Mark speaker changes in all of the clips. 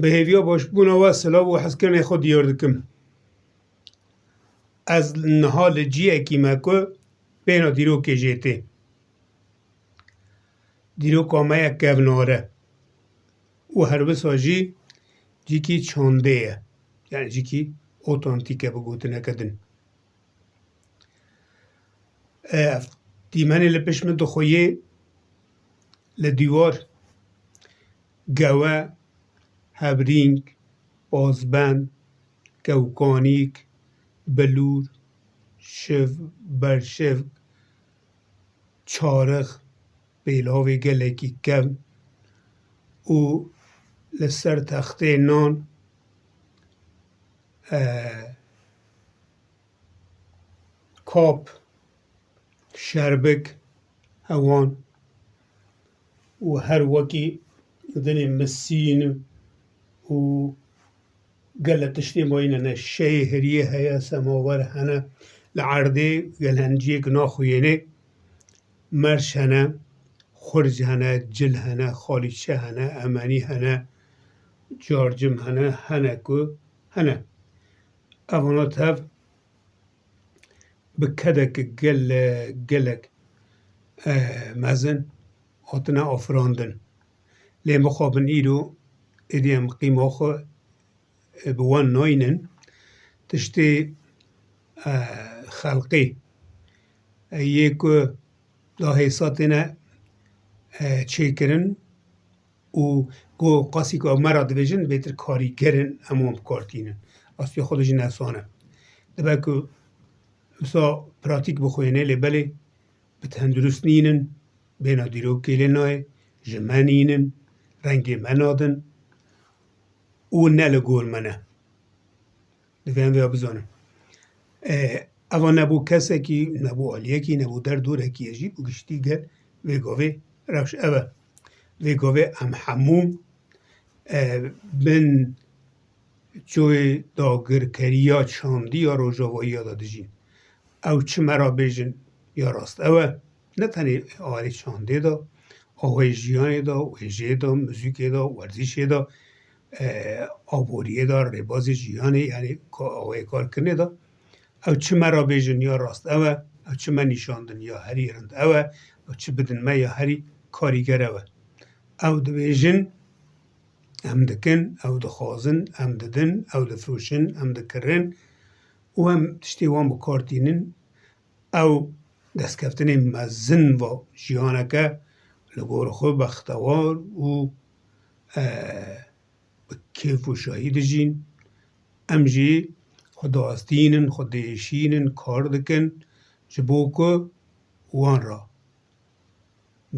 Speaker 1: به هیویا باش بونا و سلاو و حسکرن خود دیار دکم از نهال جی اکی مکو بینا دیرو که جیته دیرو کامه یک گوناره و هر بساجی جی کی چانده یعنی جی کی اوتانتیکه بگوته نکدن دیمنی لپش من دخویه لدیوار گوه هبرینگ بازبند گوکانیک بلور شف برشف چارخ بیلاوی گلکی کم او لسر تخته نان کاپ شربک هوان و هر وکی دنی مسین و قال تشتي مويننا الشاي هريه هيا سماور هنا العردي قال هنجيك ناخويني مرش هنا خرج هنا جل هنا خاليشه هنا اماني هنا جارجم هنا هنكو هنا افونات هف بكدك قلك مزن هاتنا افراندن لما خوابن ايدو اديم قيمة خو بوان ناينن تشتي خلقي يكو دا حيثاتنا چيكرن و گو قاسي که مرا دویژن بهتر کاری گرن امام کارتینن اصلی خودش نسانه دبا که مثلا پراتیک بخوینه لبلی بتندرست نینن بینا دیرو کلی نای جمعنینن رنگی منادن او نلگول منه دفعه بیا بزانم اما نبو کسی که نبو علیه که نبو در دوره که یجی بگشتی گل ویگاوه روش اوه ویگاوه ام حموم بن جوی داگر کریا چاندی یا روژاوایی یا دادجین او چه مرا بیجن یا راست اوه نه تنی آوری چانده دا آوه جیانه دا ویجه دا موزیک دا ورزش دا آبوریه دا رباز جیانه یعنی آوه کار کنه دا او چه مرا بیجن یا راست اوه او چه من نشاندن یا هری رند اوه او چه بدن ما یا هری کاریگر اوه او دو بیجن هم دکن او دخوازن هم ددن او دفروشن هم دکرن و هم تشتی وان بکارتینن او دست کفتن مزن و جیانکه لگور خود بختوار و کیف و شاهید جین ام جی خود آستینن خود دیشینن کار دکن جبوکو وان را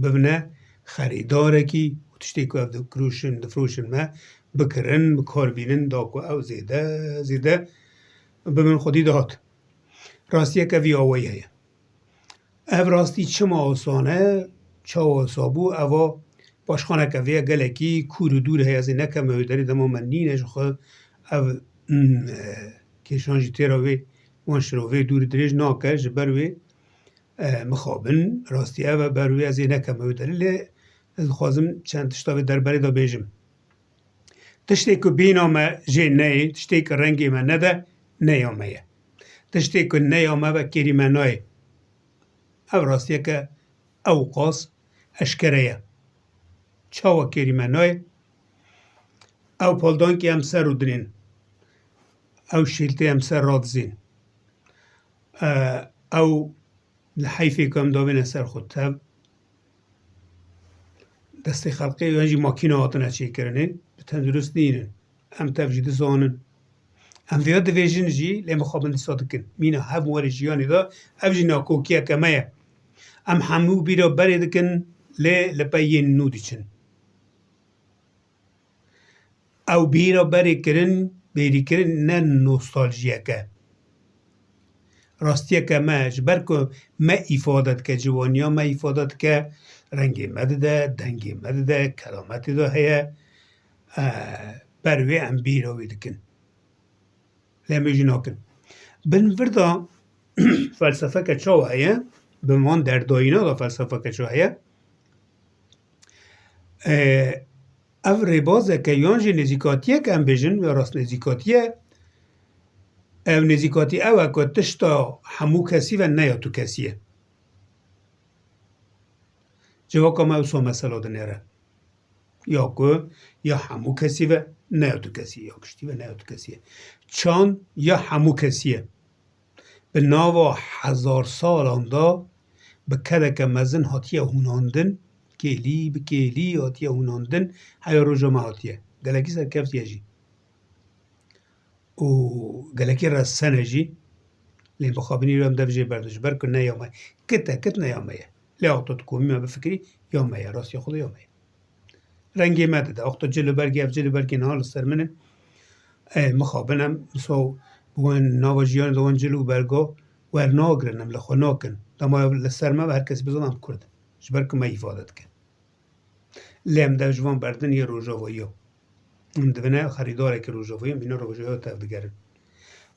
Speaker 1: ببنه خریداره کی و تشتی که او دفروشن ما بکرن بکار بینن داکو او زیده ببن خودی داد راستیه که وی آوایی هیه او راستی چه آسانه چه آسابو او باشخانه که وی گلکی کور دور هیه از نکه مهدری دما من نینش خود او کشانجی تیراوی وانشراوی دور دریج ناکه جبروی مخابن راستی او بروی از نکه مهدری لی از خوازم چند تشتاوی در بری دا بیجم تشتی که بینامه جه نه تشتی که رنگی من نده نیامه تشتی که نیامه و کریمه نای او راستیه که او قاس اشکره چاو کریمه نای او پالدان که هم سر رو درین او شیلته هم سر راد زین او لحیفی که هم داوین سر خود تب دست خلقی یعنی ماکینه آتنه چی کرنه تندرست نینن هم تفجید زانن هم ویاد دویجن جی لیم خوابن صادقن مینا هم واری جیانی دا او جی ناکوکیه کمه هم همو بیرا بریدکن لپاین نودی چن او بیرا بیری کرن نه نوستالژیه که راستیه که ما جبر که ما افادت که جوانیا ما افادت که رنگی مدده دنگی مدده کلامتی دا هیه بروی ام بیرا ویدکن لیمی جی ناکن بن وردا فلسفه که چاو هیه بمان در داینا دا فلسفه که چاو هیه او ریبازه که یان جی نزیکاتیه که هم بیجن یا راست نزیکاتیه او نزیکاتی او که تشتا همو کسی و نه یا تو کسیه جواکا ما اوسا مسئله ده نره یا که یا همو کسی و نه یا تو کسیه یا کشتی و نه یا تو کسیه چان یا همو کسیه به ناوا 1000 سال آندا به کدک مزن هاتیه هوناندن کلی به کلی هاتیه هوناندن هیا روژا ما هاتیه گلکی سرکفتیه جی و گلکی رسنه جی لین بخوابنی رو هم دفجه بردش برکن نه یامه کت نیامه لی آقتا تو کومی ما بفکری یامه راست یا خود یامه رنگی مده ده آقتا جلو برگی اف جلو برگی نهال سر منه مخابنم سو بوان نواجیان دوان جلو برگا ور ناگرنم لخوا ناکن دما لسر ما هر کسی بزنم کرد جبرکن ما ایفادت کن لیم ده جوان بردن یه روژاوایی هم دوانه خریداره که روژاوایی هم اینا روژاوایی تفدگرن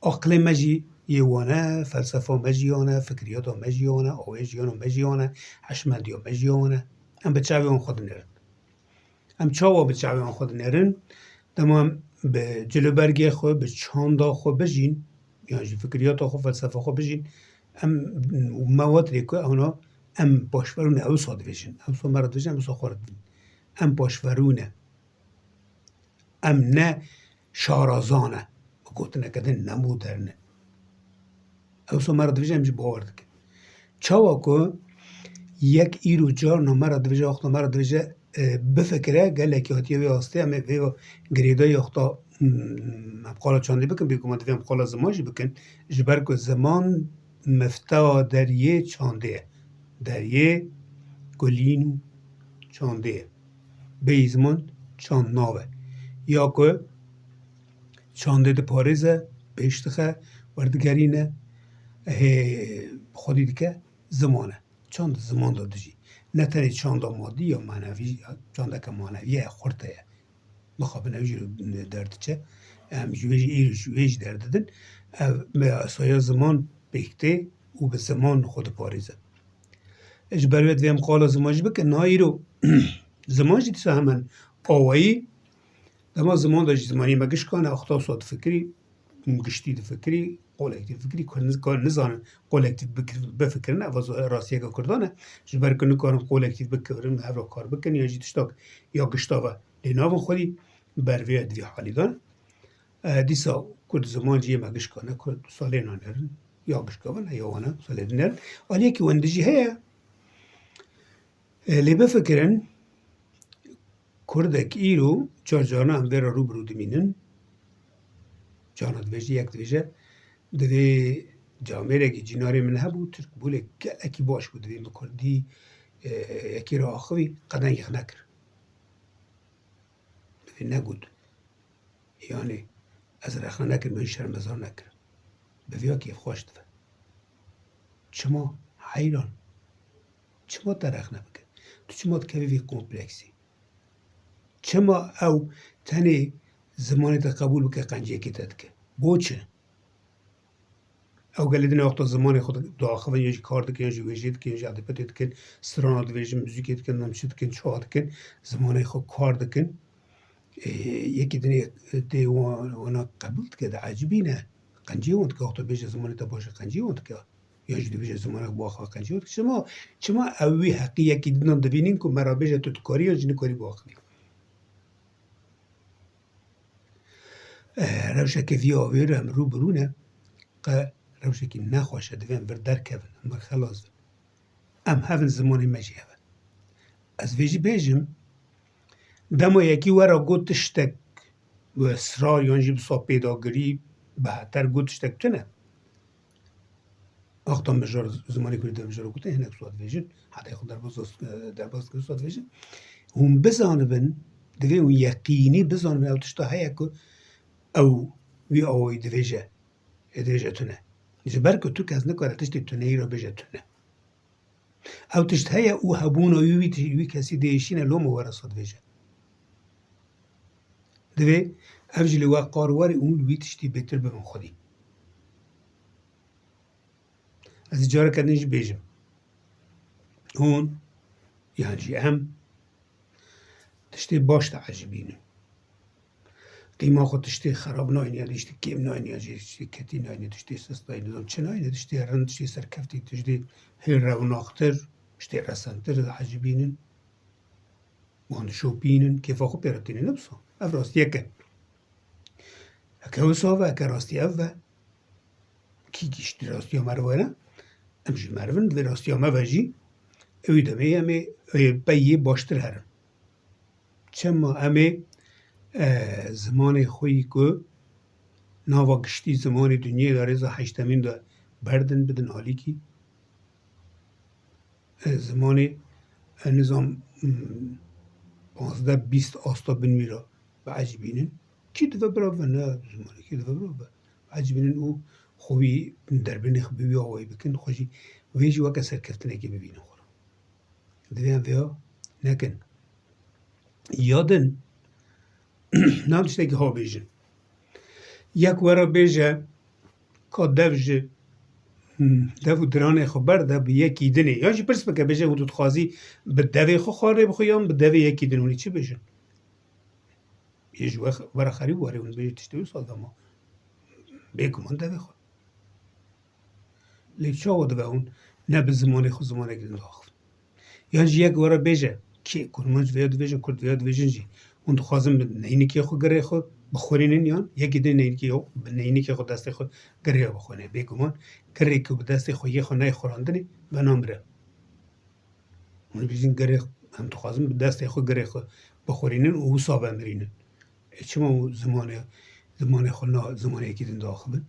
Speaker 1: عقل مجی یوانه فلسفه مجیانه فکریات مجیانه آویجیان مجیانه حشمندی مجیانه هم به چاوی آن خود نرن هم چاوا به چاوی آن خود نرن دما به جلو برگی خود به چاندا خود بجین یعنی فکریات خود فلسفه خود بجین هم مواد ریکو اونا هم باشورونه او ساده بجین او سا مرد بجین هم سا خورد بجین هم باشورونه هم نه شارازانه گوتنه کدن نمودرنه او سو مرد ویژه همچه باور دکن چاوا که یک ایرو جار نو مرد ویژه اختا مرد ویژه بفکره گله که هاتیه وی آسته همه وی گریده اختا مبقالا چانده بکن بیکن مدوی مبقالا زمانجی بکن جبر که زمان مفتا دریه چانده دریه گلینو چانده به زمان چاند ناوه یا که چانده ده پاریزه بیشتخه وردگرینه خودی دیگه زمانه چند زمان داده جی نه تنی چند مادی یا معنوی چند که معنوی خورده مخابه نویجی رو درد چه هم جویج درد دن به سایه زمان بیکته او به زمان خود پاریزه اجباریت ویم قالا زمانجی بکن نایی رو زمانجی دیسا همن آوایی دما زمان داشت زمانی مگش کنه اختا ساد فکری گشتی ده فکری قولکتیو فکری کار نزانن قولکتیو بفکرن اواز راستیه که کردانه جبر کنه کارم قولکتیو بکرن هر کار بکن یا جی تشتاک یا گشتاوه لیناو خودی بروی دوی حالی دان دیسا کرد زمان جیه مگش کنه کرد ساله نانرن یا گشتاوه یا وانا ساله نرن آلیه که وندجی هیا لی بفکرن کردک ایرو جارجانا هم برا رو برو دمینن جانا دویجه یک دویجه دوی جامعه که جناری من هبود ترک بوله اکی باش بود دوی مکردی اکی را آخوی قدن یخ نکر دوی نگود یعنی از رخنا نکر من شرمزار نکر دوی ها کیف خوش دوی چما حیران چما درخ نبکر تو چما کبیوی کمپلکسی چما او تنی زمانی تا قبول بکر قنجه کی تدکر بوچه او گلیدن وقتا زمان خود داخل و یه کار دکن یه ویژه دکن یه عادت دکن سرانات ویژه موزیک دکن نمچه دکن چه دکن زمان خود کار دکن یکی دنی دیوانا قبول که ده عجیبی نه قنجی وند که وقتا بیش زمانی تا باشه قنجی وند که یا جدی بیش زمان باخوا قنجی وند چما اوی حقی یکی دنان دبینین که مرا بیش تو کاری یا جنی کاری باخنی روشه که وی آویر هم رو برونه که روشه که نخواشه دویم بر درک هفن اما خلاص ام هفن زمانی مجی هفن از ویجی بیجم دما یکی ورا گوتشتک و اصرار یانجی بسا پیداگری بهتر گوتشتک تنه اختا مجار زمانی کلی در مجار گوته هنک سواد ویجن حتی خود در باز که سواد ویجن هم بزانه بن دوی اون یقینی بزانه بن او تشتا هیا که او وی آوی دویجه تونه جبر که تو کس نکاره تشتی تونه ای را بجه تونه او تشت هیا او هبون او وی کسی دیشینه لوم ورساد ویجه دوی اوجلی و قارواری اون وی تشتی بهتر بمن خودی از اجاره کردنش بیجم هون یعنی هم تشتی باش تا عجبینه قیمه خود تشتی خراب ناینی تشتی کم ناینی تشتی کتی ناینی تشتی سستا نظام چه ناینی تشتی هرن تشتی سرکفتی تشتی هر روناختر تشتی رسنتر عجبینن وان شوبینن كيف أخو بيرتيني نبصو أفراستي يكن هكا وصوفا هكا راستي أفا كي جيشتي راستي مرونا أمشي مرفن في راستي ما فاجي أويدمي أمي بيي باشتر هرن چما أمي زمان خوی که ناوا گشتی زمان دنیا داره زا هشتمین دا بردن بدن حالی کی زمان نظام 15-20 آستا بن میرا و عجبینن کی دفع برا و نه زمانی کی دفع برا و عجبینن او خوی در بین خبیوی آوائی بکن خوشی ویجی وکا سرکفتنه که ببینن خورا دویم ویا نکن یادن نام تشته که ها بیجن یک ورا بیجه که دو درانه خو برده به یکی دنه یا جی پرس بکه بیجه حدود خوازی به دوی خو خاره بخویم به دوی یکی دنونی چی بیجن یه جو ورا خریب واره اون بیجه تشتوی ساده ما بیگمان دوی خو لیک چا وده اون نه به زمانه خو زمانه گرن داخل یا جی یک ورا بیجه که کرمانج ویاد بیجن کرد ویاد بیجن جی اون تو خوازم به اینی که خو گره خو بخورینن یان یکی دن اینی که خود دست خود گریه بخونه بگمان گریه که به دست خود یه خود خوراندنی و نامره اون بیشین گریه هم تو خوازم به دست خود گریه خود بخورینن و او صابه مرینن چما زمان خود نه زمان یکی دن داخل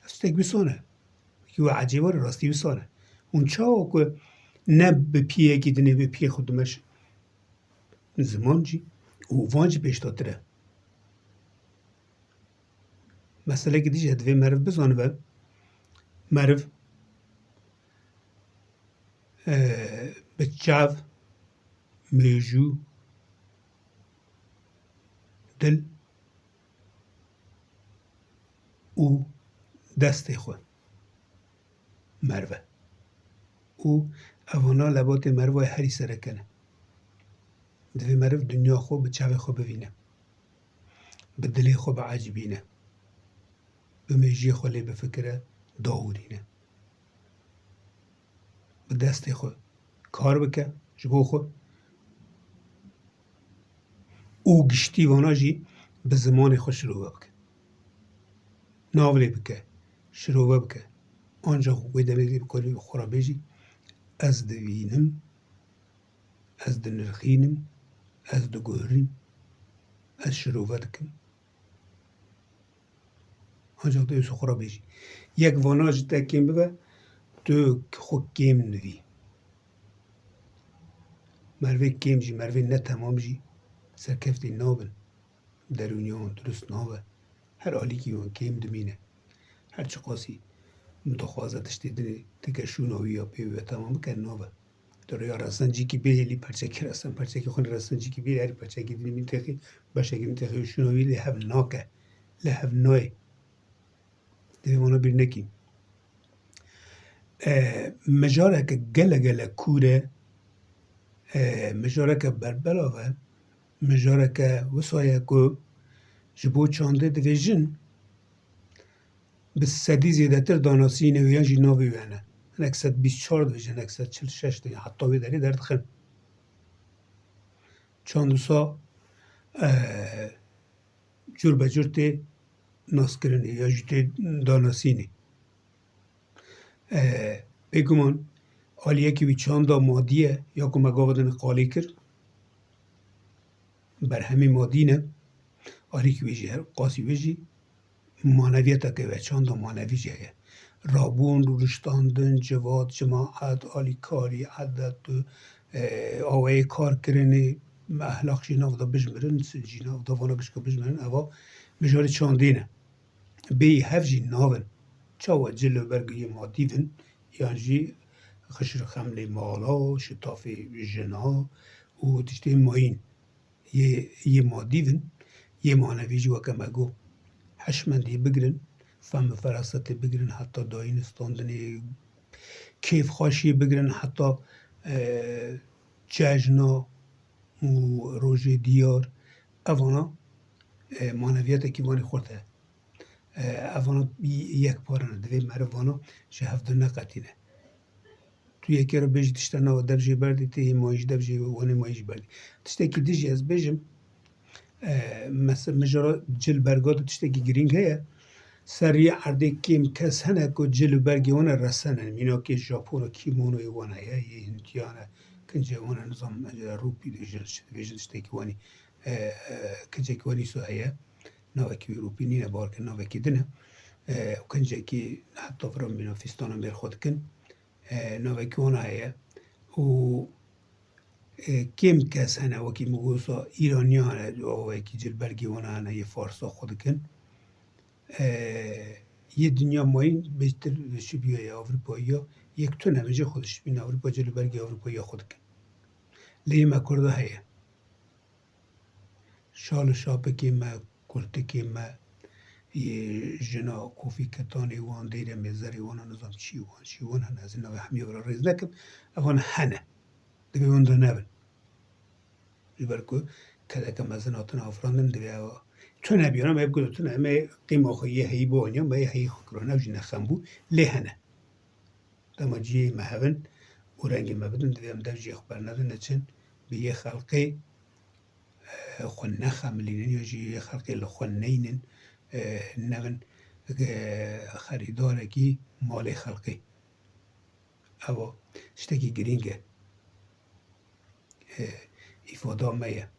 Speaker 1: استک بسانه که عجیبه راستی بسانه اون چاو که نه به پیه یکی دنه به پیه خود مش زمان جی او وانج پیشتاتره مسئله که دیجه دوی مرف بزانه و مرف به چاو میجو دل او دست خود مروه او اوانا لبات مروه هری سره کنه دوی مرف دنیا خود به چاو خود ببینه به دلی خود به عجبینه به میجی خود به فکر داورینه به دست خود کار بکه جبو خود او گشتی وانا جی به زمان خود شروع بکه ناولی بکه شروع بکه آنجا خوبی دمیدی بکلی خورا بیجی از دوینم از دنرخینم از دگوهریم از شروع دکم آنجا دوی سو خورا بیجی یک واناج تکیم ببه تو خود کم نوی مروی کم جی مروی نه تمام جی سرکفتی نابن درونیان درست نابه هر حالی که اون کم دمینه هر چه قاسی متخوازه تشتیدنی تکشون هوی یا پیوی تمام کن نابه داره یا رسن جی کی بیلی پرچه کی رسن پرچه کی خون رسن جی کی بیلی هر پرچه کی دینی من تخی باشه کی من تخی شون هوی لحب ناکه لحب نوی دوی مانا بیر نکیم مجاره که گله کوره مجاره که بربلاوه مجاره که وسایه که جبو چانده دویجن به صدی زیاده تر داناسی نویان جی ناوی وینه هنک 124 دویجن هنک 146 دویجن حتی وی داری درد خن چاندوسا جور به جور تی ناس کرنه یا جوتی داناسینی بگمان آلیه که وی چاندا مادیه یا که مگاودن قالی کرد بر همین مادینه آلی که ویجی هر قاسی ویجی معنویت که و چاندا معنوی جایه رابون رو رشتاندن جواد جماعت آلی کاری عدد آوه کار کرنه احلاق جینا ودا بجمرن جینا ودا وانا گشکا بجمرن اوا مجاری چاندینه بی هف جی ناون چاوا جلو برگی مادیون یعنی خشر خمل مالا شتاف جنا و تشتی ماین یه مادیون یه معنوی جو که مگو حشمندی بگرن فهم فراستی بگرن حتی داین استاندنی کیف خاشی بگرن حتی ججنا و روژه دیار اوانا معنویت کی وانی خورده اوانا یک پارنه دوی مروانا شه هفته نقطینه تو یکی رو بجی تشتا نو دبجی بردی تی مایش دبجی وانی مایش بردی تشتا کی دیجی از بجم مثلا مجرا جل برگاد تشتا کی گرینگ هیا سریع عرضه کیم کس هنه که جل برگی وانا رسنن مینا که ژاپن و کیمونو وانا یا یه هندیانه کنجه وانا نظام روپی دیجل شده بیجل تشتا کی وانی کنجه کی وانی سو هیا ناوکی روپی نینه بارکن ناوکی دنه کنجه کی حتی فرام بینا فیستانم بیر خود کن ناوکی وانا هیا و کم کس هنه وکی مگوسا ایرانیانه وکی جل برگی وانا هنه یه فارسا خود کن یه دنیا ماین بیشتر شبیه اروپایی ها یک تو نمیشه خودش بین اروپا جلو برگی اروپایی خود کن لیم کرده هیه شال شاپه که ما کرده که ما یه جنا کوفی کتانی وان دیره مزاری وان نظام چی وان هنه از این همیه برا ریز نکن اوان هنه دوی وان دا نبن جبرکو کده که مزناتون افراندن دوی اوه تو نبیانم اب گلو تو نمه قیمه خو یه هی بانیم با یه هی خکرانه و جنه خمبو لهنه دما جیه مهون و رنگی مبدن دویم دو جیه خبر ندن نچن به یه خلقی خون نخملینن یا جیه خلقی لخون نینن نون خریدارگی مال خلقی اوا شتکی گرینگه ایفادا میه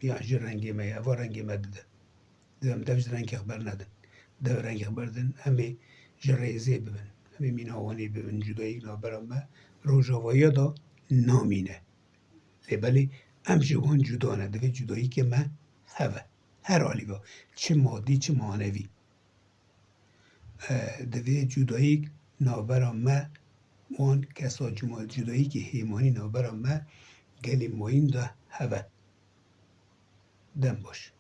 Speaker 1: یا جر رنگی میه اوا رنگی مدده دوام دوج رنگی خبر ندن دو رنگی خبر دن همه جریزه ببن همه میناوانی ببن جدایی نابرام روژاوایی دا نامینه لیبلی ام جوان جدانه دوی جدایی که من هوه هر حالی با چه مادی چه معنوی دوی جدایی نابرام وان کسا جدایی که هیمانی نابرام گلی موین دا هوه دم باش